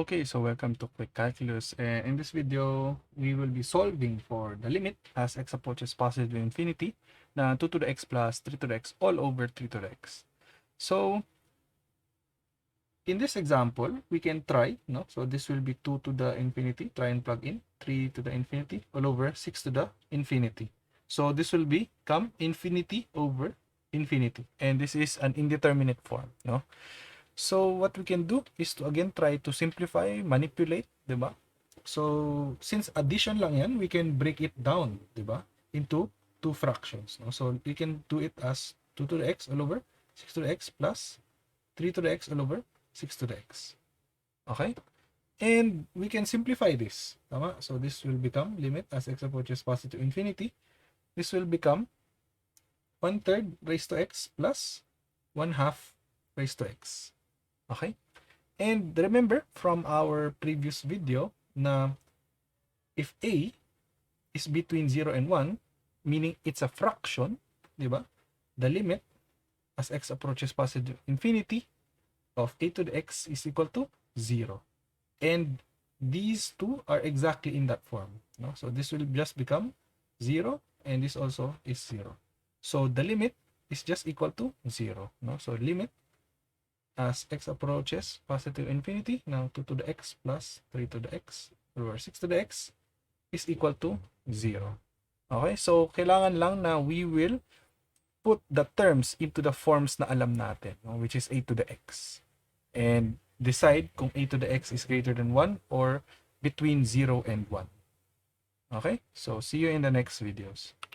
Okay, so welcome to Quick Calculus. In this video, we will be solving for the limit as x approaches positive to infinity na 2 to the x plus 3 to the x all over 3 to the x. So, in this example, we can try, no? So, this will be 2 to the infinity, try and plug in, 3 to the infinity all over 6 to the infinity. So, this will become infinity over infinity. And this is an indeterminate form, no? So, what we can do is to again try to simplify, manipulate, diba? So, since addition lang yan, we can break it down, diba? Into two fractions. No? So, we can do it as 2 to the x all over 6 to the x plus 3 to the x all over 6 to the x. Okay? And we can simplify this. Tama? So, this will become limit as x approaches positive to infinity. This will become 1/3 raised to x plus 1/2 raised to x. Okay? And remember from our previous video na if a is between 0 and 1, meaning it's a fraction, di ba? The limit as x approaches positive infinity of a to the x is equal to 0. And these two are exactly in that form. No? So this will just become 0 and this also is 0. So the limit is just equal to 0. No? So limit as x approaches positive infinity, now 2 to the x plus 3 to the x over 6 to the x is equal to 0. Okay, so kailangan lang na we will put the terms into the forms na alam natin, no? Which is a to the x. And decide kung a to the x is greater than 1 or between 0 and 1. Okay, so see you in the next videos.